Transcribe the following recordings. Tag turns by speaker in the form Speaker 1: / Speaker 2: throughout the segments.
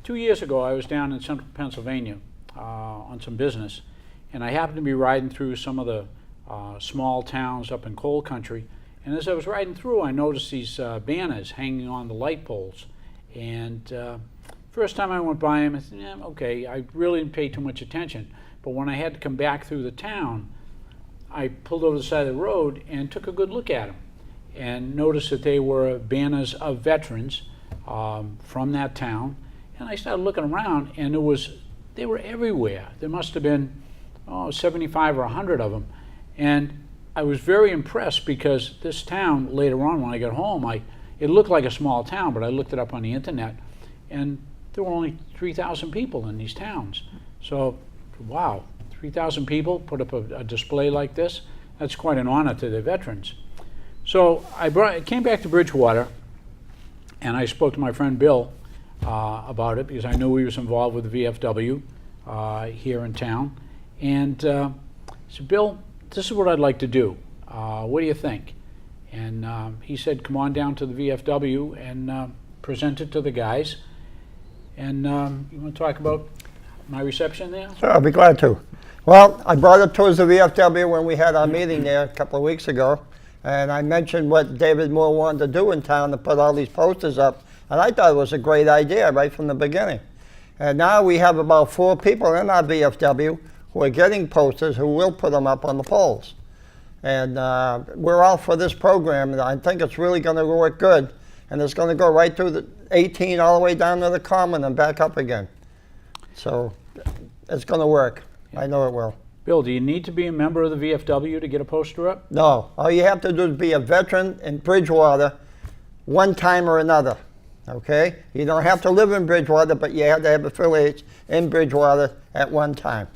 Speaker 1: 2 years ago, I was down in central Pennsylvania on some business, and I happened to be riding through some of the small towns up in coal country. And as I was riding through, I noticed these banners hanging on the light poles. And first time I went by them, I said, yeah, okay, I really didn't pay too much attention. But when I had to come back through the town, I pulled over the side of the road and took a good look at them and noticed that they were banners of veterans from that town. And I started looking around, and they were everywhere. There must have been 75 or 100 of them. And I was very impressed because this town, later on when I got home, it looked like a small town, but I looked it up on the internet, and there were only 3,000 people in these towns. So, wow, 3,000 people put up a display like this? That's quite an honor to the veterans. So I came back to Bridgewater, and I spoke to my friend Bill about it because I knew he was involved with the VFW here in town. And I said, Bill, this is what I'd like to do. What do you think? And he said, come on down to the VFW and present it to the guys. And you want to talk about my reception there?
Speaker 2: Sure, I'll be glad to. Well, I brought it towards the VFW when we had our meeting there a couple of weeks ago. And I mentioned what David Moore wanted to do in town to put all these posters up. And I thought it was a great idea right from the beginning. And now we have about 4 people in our VFW who are getting posters who will put them up on the poles. And we're all for this program, and I think it's really going to work good. And it's going to go right through the 18 all the way down to the Common and back up again. So it's going to work. Yeah. I know it will.
Speaker 1: Bill, do you need to be a member of the VFW to get a poster up?
Speaker 2: No. All you have to do is be a veteran in Bridgewater one time or another. Okay? You don't have to live in Bridgewater, but you have to have affiliates in Bridgewater at one time.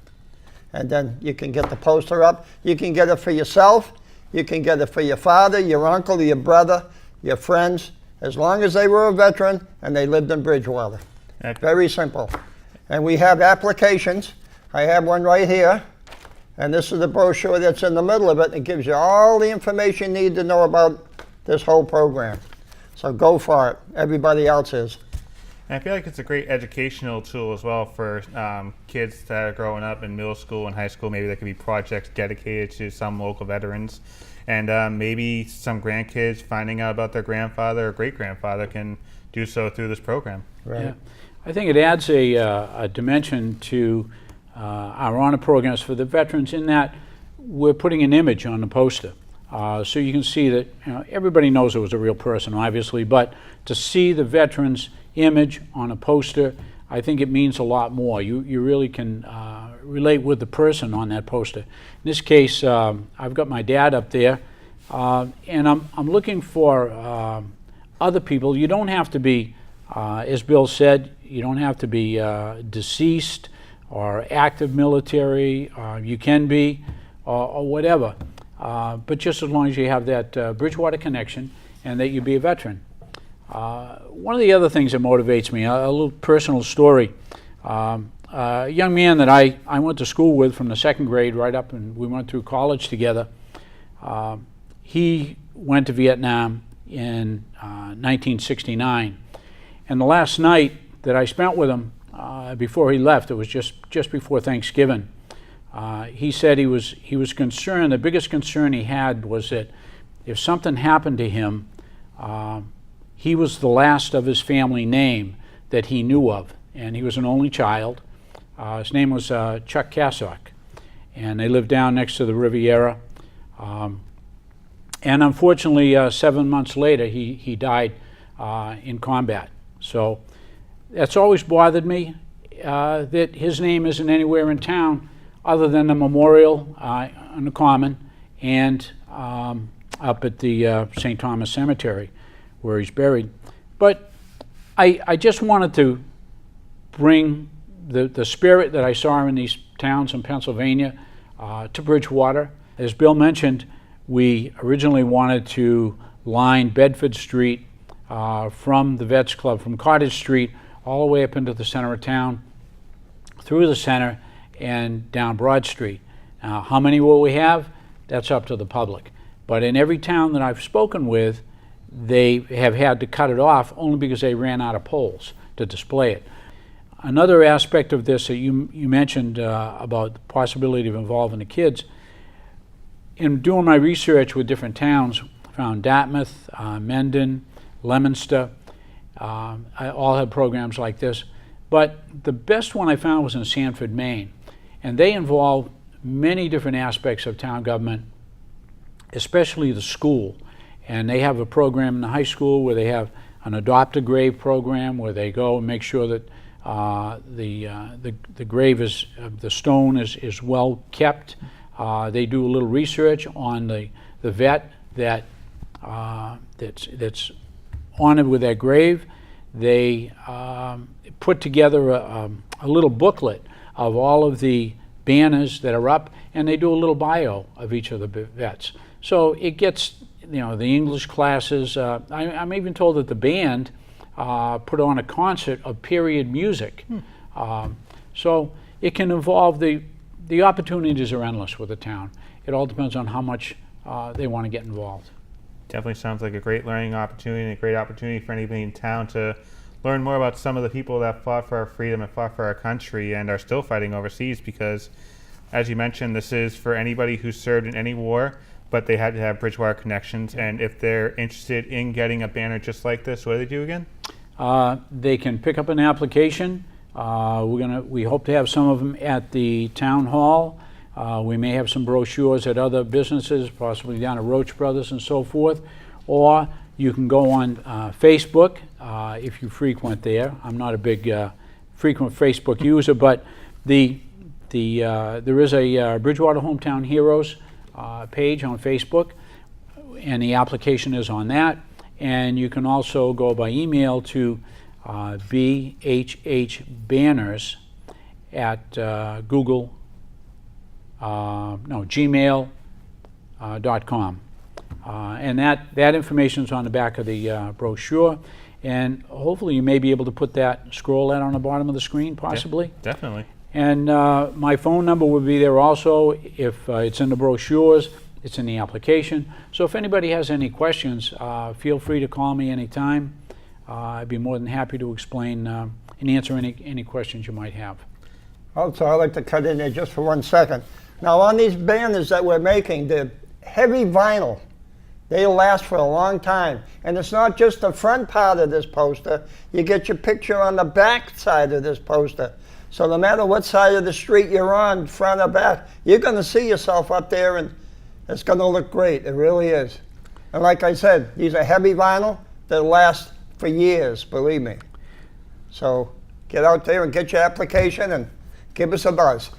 Speaker 2: And then you can get the poster up. You can get it for yourself. You can get it for your father, your uncle, your brother, your friends, as long as they were a veteran and they lived in Bridgewater. Okay. Very simple. And we have applications. I have one right here. And this is the brochure that's in the middle of it. It gives you all the information you need to know about this whole program. So go for it. Everybody else is.
Speaker 3: And I feel like it's a great educational tool as well for kids that are growing up in middle school and high school. Maybe there could be projects dedicated to some local veterans. And maybe some grandkids finding out about their grandfather or great-grandfather can do so through this program.
Speaker 2: Right. Yeah.
Speaker 1: I think it adds a dimension to our honor programs for the veterans in that we're putting an image on the poster. So you can see that everybody knows it was a real person, obviously, but to see the veteran's image on a poster, I think it means a lot more. You really can relate with the person on that poster. In this case, I've got my dad up there, and I'm looking for other people. You don't have to be, as Bill said, you don't have to be deceased or active military. You can be, or whatever. But just as long as you have that Bridgewater connection and that you be a veteran. One of the other things that motivates me, a little personal story. A young man that I went to school with from the 2nd grade right up, and we went through college together. He went to Vietnam in 1969. And the last night that I spent with him before he left, it was just before Thanksgiving, he said he was concerned. The biggest concern he had was that if something happened to him, he was the last of his family name that he knew of, and he was an only child. His name was Chuck Kassock, and they lived down next to the Riviera. And unfortunately, 7 months later, he died in combat. So that's always bothered me, that his name isn't anywhere in town other than a memorial on the Common and up at the St. Thomas Cemetery where he's buried. But I just wanted to bring the spirit that I saw in these towns in Pennsylvania to Bridgewater. As Bill mentioned, we originally wanted to line Bedford Street from the Vets Club, from Cottage Street, all the way up into the center of town, through the center, and down Broad Street. Now, how many will we have? That's up to the public. But in every town that I've spoken with, they have had to cut it off only because they ran out of poles. to display it. Another aspect of this that you mentioned about the possibility of involving the kids, in doing my research with different towns, I found Dartmouth, Mendon, Leominster, I all had programs like this. But the best one I found was in Sanford, Maine. And they involve many different aspects of town government, especially the school. And they have a program in the high school where they have an adopt a grave program where they go and make sure that the grave is, the stone is well kept. They do a little research on the vet that's honored with that grave. They put together a little booklet of all of the banners that are up, and they do a little bio of each of the vets. So it gets, the English classes. I'm even told that the band put on a concert of period music. So it can involve, the opportunities are endless with the town. It all depends on how much they want to get involved.
Speaker 3: Definitely sounds like a great learning opportunity and a great opportunity for anybody in town to learn more about some of the people that fought for our freedom and fought for our country and are still fighting overseas, because, as you mentioned, this is for anybody who served in any war, but they had to have Bridgewater connections. And if they're interested in getting a banner just like this, what do they do again?
Speaker 1: They can pick up an application. We hope to have some of them at the town hall. We may have some brochures at other businesses, possibly down at Roach Brothers and so forth. Or you can go on Facebook if you frequent there. I'm not a big frequent Facebook user, but there is a Bridgewater Hometown Heroes page on Facebook, and the application is on that. And you can also go by email to bhhbanners at gmail.com. And that information is on the back of the brochure, and hopefully you may be able to scroll that on the bottom of the screen, possibly.
Speaker 3: Yeah, definitely.
Speaker 1: And my phone number will be there also. If it's in the brochures, it's in the application. So if anybody has any questions, feel free to call me anytime. I'd be more than happy to explain and answer any questions you might have.
Speaker 2: Also, I'd like to cut in there just for 1 second. Now, on these banners that we're making, they're heavy vinyl. They'll last for a long time. And it's not just the front part of this poster. You get your picture on the back side of this poster. So no matter what side of the street you're on, front or back, you're going to see yourself up there, and it's going to look great. It really is. And like I said, these are heavy vinyl that last for years, believe me. So get out there and get your application and give us a buzz.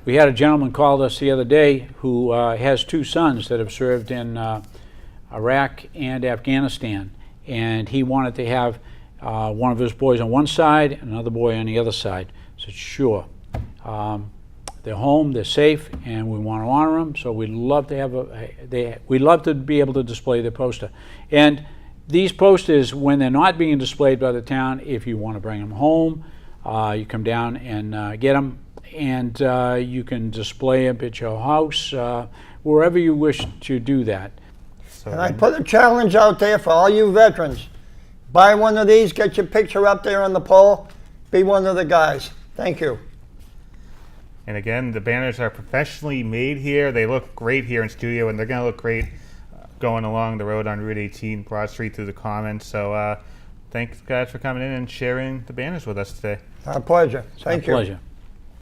Speaker 1: We had a gentleman called us the other day who has 2 sons that have served in Iraq and Afghanistan, and he wanted to have one of his boys on one side and another boy on the other side. I said, sure. They're home, they're safe, and we want to honor them, so we'd love to have we'd love to be able to display their poster. And these posters, when they're not being displayed by the town, if you want to bring them home, you come down and get them, and you can display them at your house, wherever you wish to do that.
Speaker 2: And I put a challenge out there for all you veterans. Buy one of these, get your picture up there on the pole, be one of the guys. Thank you.
Speaker 3: And again, the banners are professionally made here. They look great here in studio, and they're going to look great going along the road on Route 18, Broad Street through the Commons. So thanks, guys, for coming in and sharing the banners with us today.
Speaker 2: Our pleasure. Thank you.
Speaker 1: Our pleasure.